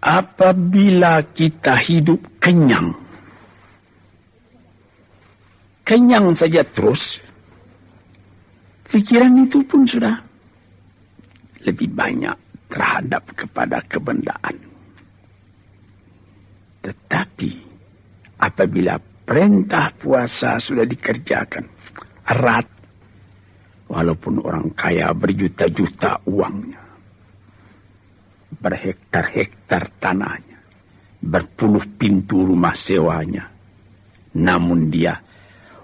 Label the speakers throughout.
Speaker 1: apabila kita hidup kenyang saja terus, pikiran itu pun sudah lebih banyak terhadap kepada kebendaan. Tetapi apabila perintah puasa sudah dikerjakan erat, walaupun orang kaya berjuta-juta uangnya, berhektar-hektar tanahnya, berpuluh pintu rumah sewanya, namun dia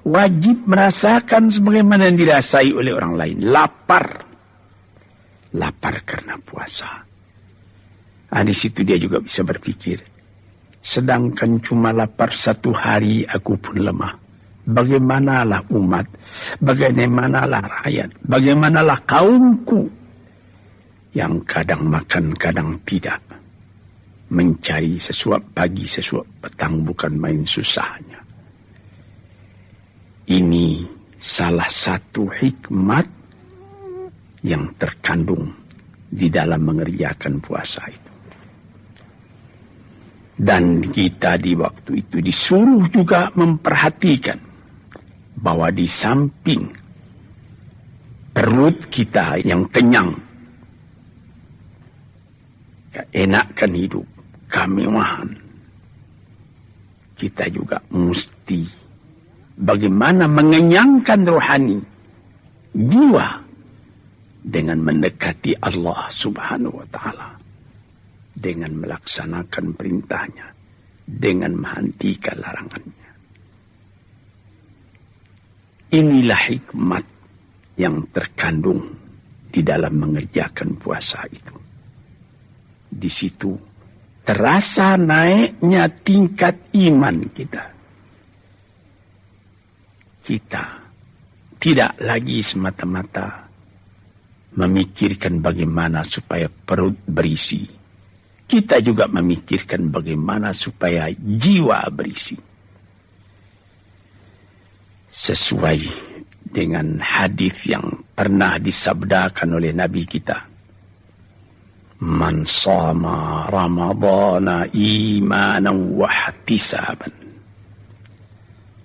Speaker 1: wajib merasakan sebagaimana yang dirasai oleh orang lain. Lapar karena puasa. Di situ dia juga bisa berpikir, sedangkan cuma lapar satu hari aku pun lemah. Bagaimanalah umat, bagaimanalah rakyat, bagaimanalah kaumku yang kadang makan kadang tidak, mencari sesuap pagi sesuap petang, bukan main susahnya. Ini salah satu hikmat yang terkandung di dalam mengerjakan puasa itu. Dan kita di waktu itu disuruh juga memperhatikan bahwa di samping perut kita yang kenyang, keenakan hidup, kemewahan, kita juga mesti bagaimana mengenyangkan rohani, jiwa, dengan mendekati Allah Subhanahu wa ta'ala, dengan melaksanakan perintahnya, dengan menghentikan larangannya. Inilah hikmat yang terkandung di dalam mengerjakan puasa itu. Di situ terasa naiknya tingkat iman kita. Kita tidak lagi semata-mata memikirkan bagaimana supaya perut berisi. Kita juga memikirkan bagaimana supaya jiwa berisi. Sesuai dengan hadis yang pernah disabdakan oleh Nabi kita. Man shama Ramadana imanan wa ihtisaban,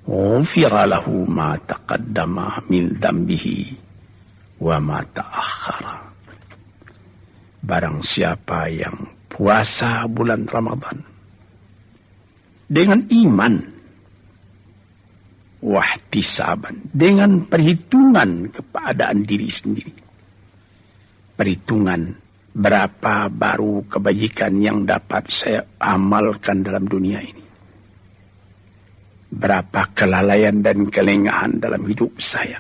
Speaker 1: ghufira lahu ma taqaddama min dhanbihi wa ma ta'akhkhara. Barang siapa yang puasa bulan Ramadan dengan iman, wahtisaban, dengan perhitungan keadaan diri sendiri, perhitungan berapa baru kebajikan yang dapat saya amalkan dalam dunia ini, berapa kelalaian dan kelengahan dalam hidup saya,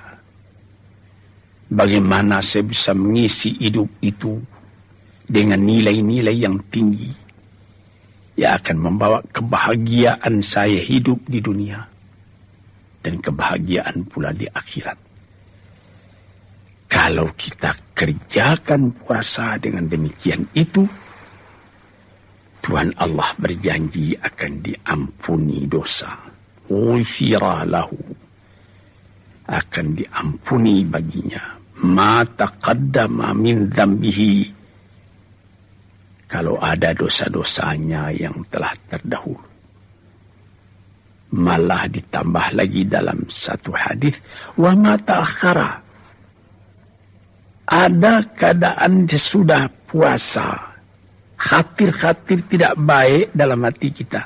Speaker 1: bagaimana saya bisa mengisi hidup itu dengan nilai-nilai yang tinggi yang akan membawa kebahagiaan saya hidup di dunia dan kebahagiaan pula di akhirat. Kalau kita kerjakan puasa dengan demikian itu, Tuhan Allah berjanji akan diampuni dosa. Ghufira lahu, akan diampuni baginya ma taqaddama min dzambihi, kalau ada dosa-dosanya yang telah terdahulu. Malah ditambah lagi dalam satu hadis, wa ma ta'akhkhara, ada keadaan sesudah puasa khatir-khatir tidak baik dalam hati kita,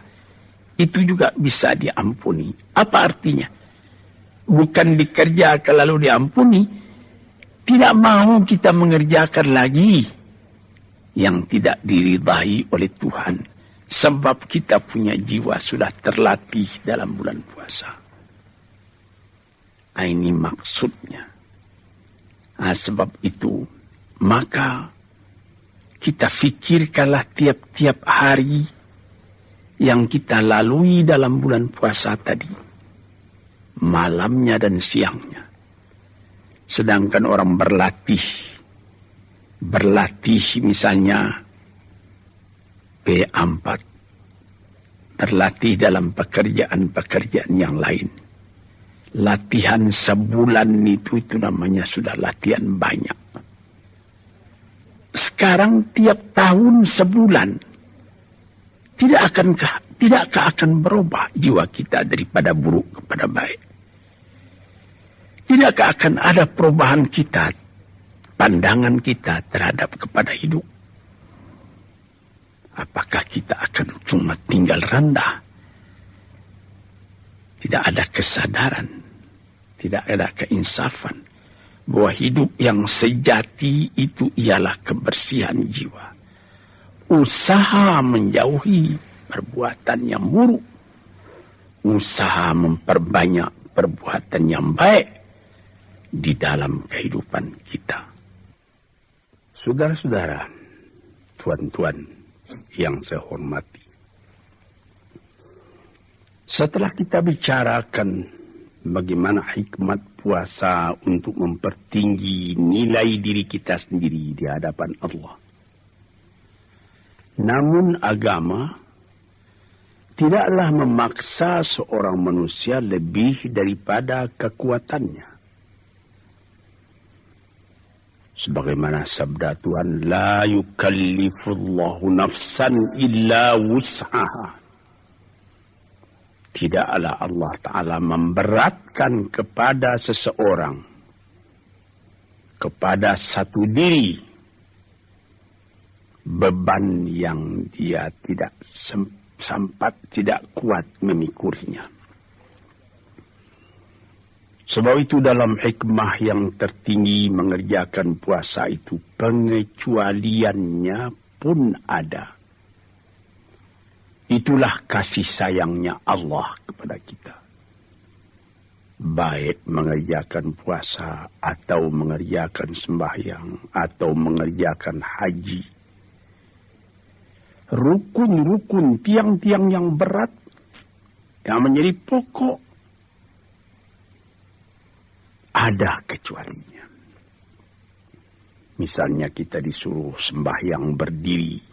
Speaker 1: itu juga bisa diampuni. Apa artinya? Bukan dikerjakan lalu diampuni. Tidak mau kita mengerjakan lagi yang tidak diridai oleh Tuhan. Sebab kita punya jiwa sudah terlatih dalam bulan puasa. Ini maksudnya. Sebab itu, maka kita fikirkanlah tiap-tiap hari yang kita lalui dalam bulan puasa tadi, malamnya dan siangnya. Sedangkan orang berlatih misalnya P4, berlatih dalam pekerjaan-pekerjaan yang lain. Latihan sebulan itu namanya sudah latihan banyak. Sekarang tiap tahun sebulan Tidakkah akan berubah jiwa kita daripada buruk kepada baik? Tidakkah akan ada perubahan kita, pandangan kita terhadap kepada hidup? Apakah kita akan cuma tinggal rendah? Tidak ada kesadaran, tidak ada keinsafan bahwa hidup yang sejati itu ialah kebersihan jiwa. Usaha menjauhi perbuatan yang buruk, usaha memperbanyak perbuatan yang baik di dalam kehidupan kita. Saudara-saudara, tuan-tuan yang saya hormati, setelah kita bicarakan bagaimana hikmat puasa untuk mempertinggi nilai diri kita sendiri di hadapan Allah, namun agama tidaklah memaksa seorang manusia lebih daripada kekuatannya. Sebagaimana sabda Tuhan, la yukallifullahu nafsan illa wus'aha. Tidaklah Allah Ta'ala memberatkan kepada seseorang, kepada satu diri, beban yang dia tidak tidak kuat memikurinya. Sebab itu dalam hikmah yang tertinggi mengerjakan puasa itu, pengecualiannya pun ada. Itulah kasih sayangnya Allah kepada kita. Baik mengerjakan puasa atau mengerjakan sembahyang atau mengerjakan haji. Rukun-rukun, tiang-tiang yang berat, yang menjadi pokok, ada kecualinya. Misalnya kita disuruh sembahyang berdiri.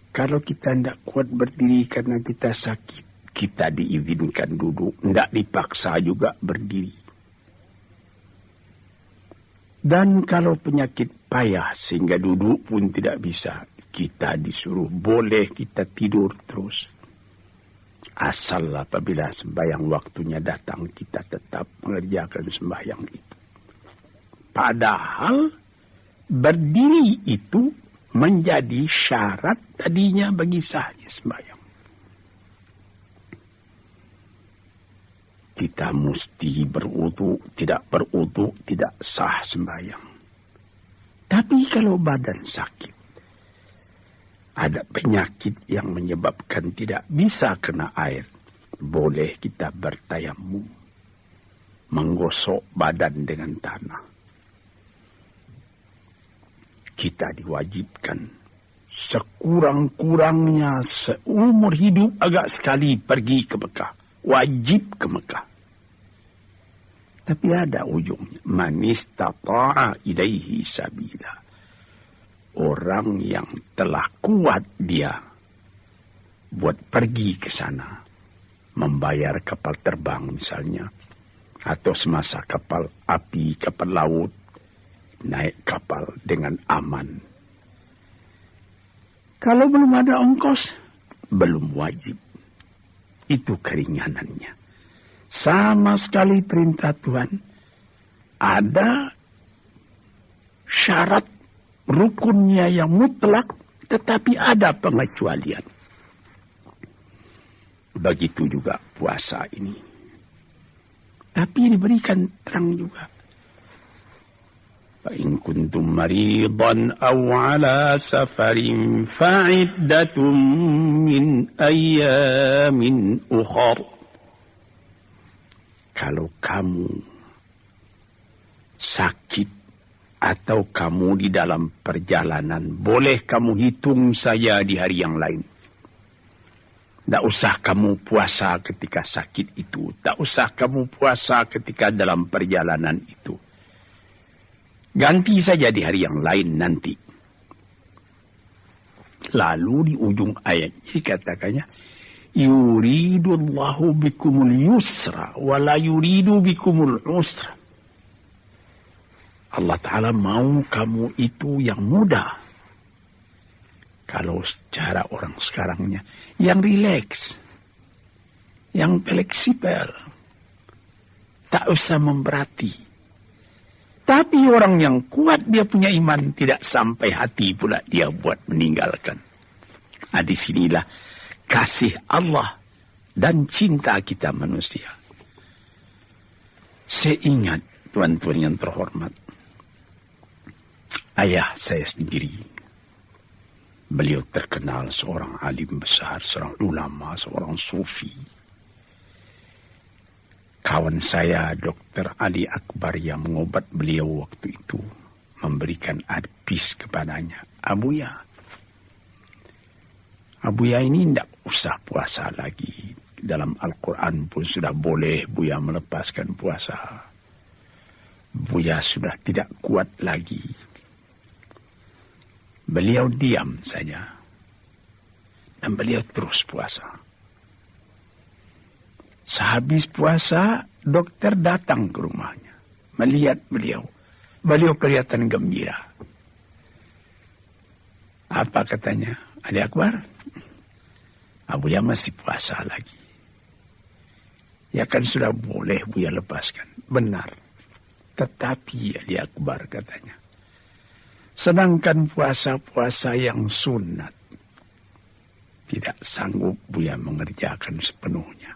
Speaker 1: Kalau kita tidak kuat berdiri karena kita sakit, kita diizinkan duduk, tidak dipaksa juga berdiri. Dan kalau penyakit payah sehingga duduk pun tidak bisa, kita disuruh boleh kita tidur terus. Asal apabila sembahyang waktunya datang, kita tetap mengerjakan sembahyang itu. Padahal berdiri itu menjadi syarat tadinya bagi sahnya sembahyang. Kita mesti berwudu, tidak berwudu tidak sah sembahyang. Tapi kalau badan sakit, ada penyakit yang menyebabkan tidak bisa kena air, boleh kita bertayamum, menggosok badan dengan tanah. Kita diwajibkan sekurang-kurangnya seumur hidup agak sekali pergi ke Mekah. Wajib ke Mekah. Tapi ada ujungnya. Man istata'a ilaihi sabila. Orang yang telah kuat dia buat pergi ke sana. Membayar kapal terbang misalnya. Atau semasa kapal api, kapal laut. Naik kapal dengan aman. Kalau belum ada ongkos, belum wajib. Itu keringanannya. Sama sekali perintah Tuhan. Ada syarat rukunnya yang mutlak, tetapi ada pengecualian. Begitu juga puasa ini. Tapi diberikan terang juga. فإن كنتم مريضا أو على سفر فعدة من أيام أخر. Kalau kamu sakit atau kamu di dalam perjalanan, boleh kamu hitung saja di hari yang lain. Tak usah kamu puasa ketika sakit itu. Tak usah kamu puasa ketika dalam perjalanan itu. Ganti saja di hari yang lain nanti. Lalu di ujung ayat dikatakannya, yuridullahu bikumul yusra wa la yuridu bikumul usra. Allah Ta'ala mau kamu itu yang mudah. Kalau cara orang sekarangnya, yang rileks, yang fleksibel, tak usah memberati. Tapi orang yang kuat dia punya iman, tidak sampai hati pula dia buat meninggalkan. Nah, disinilah kasih Allah dan cinta kita manusia. Saya ingat, tuan-tuan yang terhormat, ayah saya sendiri, beliau terkenal seorang alim besar, seorang ulama, seorang sufi. Kawan saya, Dr. Ali Akbar, yang mengobat beliau waktu itu, memberikan advice kepadanya, Abuya ini tidak usah puasa lagi. Dalam Al-Quran pun sudah boleh Buya melepaskan puasa. Buya sudah tidak kuat lagi. Beliau diam saja. Dan beliau terus puasa. Sehabis puasa, dokter datang ke rumahnya. Melihat beliau. Beliau kelihatan gembira. Apa katanya? Ali Akbar, Abuya masih puasa lagi. Ya kan sudah boleh Buya lepaskan. Benar. Tetapi Ali Akbar katanya, sedangkan puasa-puasa yang sunat tidak sanggup Buya mengerjakan sepenuhnya.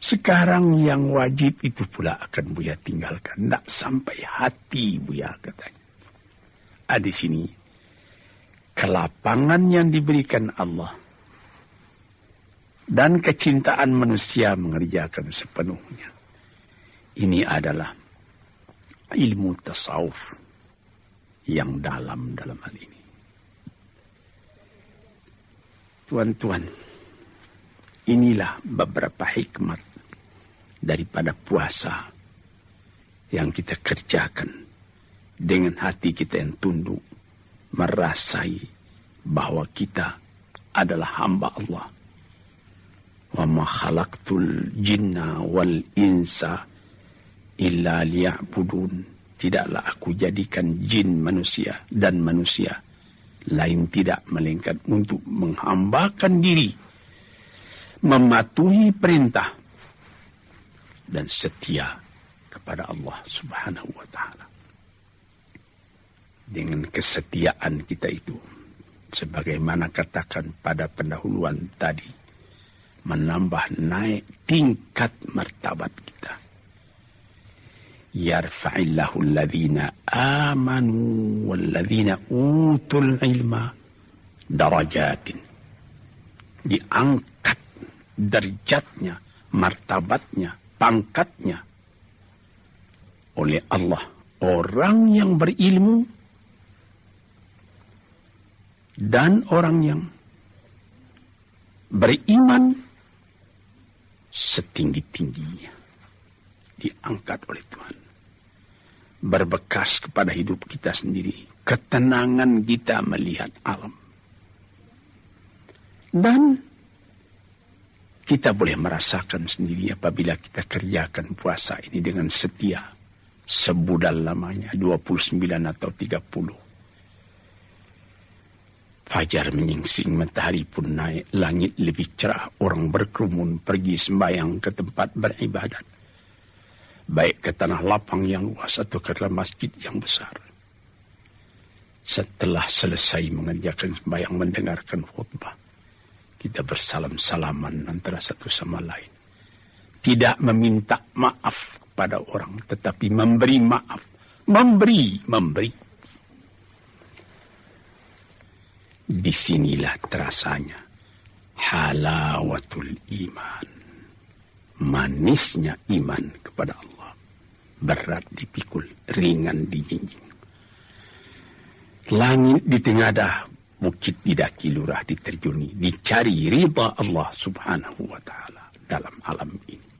Speaker 1: Sekarang yang wajib itu pula akan Buya tinggalkan. Tidak sampai hati Buya katanya. Di sini kelapangan yang diberikan Allah dan kecintaan manusia mengerjakan sepenuhnya. Ini adalah ilmu tasawuf yang dalam hal ini. Tuan-tuan, inilah beberapa hikmat daripada puasa yang kita kerjakan dengan hati kita yang tunduk, merasai bahwa kita adalah hamba Allah. Wa ma khalaqtul jinna wal insa illa liya'budun. Tidaklah aku jadikan jin manusia dan manusia lain tidak melainkan untuk menghambakan diri, mematuhi perintah dan setia kepada Allah Subhanahu wa ta'ala. Dengan kesetiaan kita itu, sebagaimana katakan pada pendahuluan tadi, menambah naik tingkat martabat kita. Yarfa'illahu alladhina amanu walladhina utul ilma darajatin. Diangkat derajatnya, martabatnya, pangkatnya oleh Allah orang yang berilmu dan orang yang beriman setinggi-tingginya diangkat oleh Tuhan. Berbekas kepada hidup kita sendiri, ketenangan kita melihat alam. Dan kita boleh merasakan sendiri apabila kita kerjakan puasa ini dengan setia. Sebudal lamanya, 29 atau 30. Fajar menyingsing, matahari pun naik, langit lebih cerah, orang berkerumun pergi sembahyang ke tempat beribadat. Baik ke tanah lapang yang luas atau ke dalam masjid yang besar. Setelah selesai mengerjakan sembahyang, mendengarkan khutbah, kita bersalam-salaman antara satu sama lain. Tidak meminta maaf kepada orang, tetapi memberi maaf. Memberi. Disinilah terasanya halawatul iman. Manisnya iman kepada Allah. Berat dipikul, ringan dijinjing. Langit ditengadah, bukit didaki, lurah diterjuni. Dicari ridha Allah Subhanahu wa ta'ala dalam alam ini.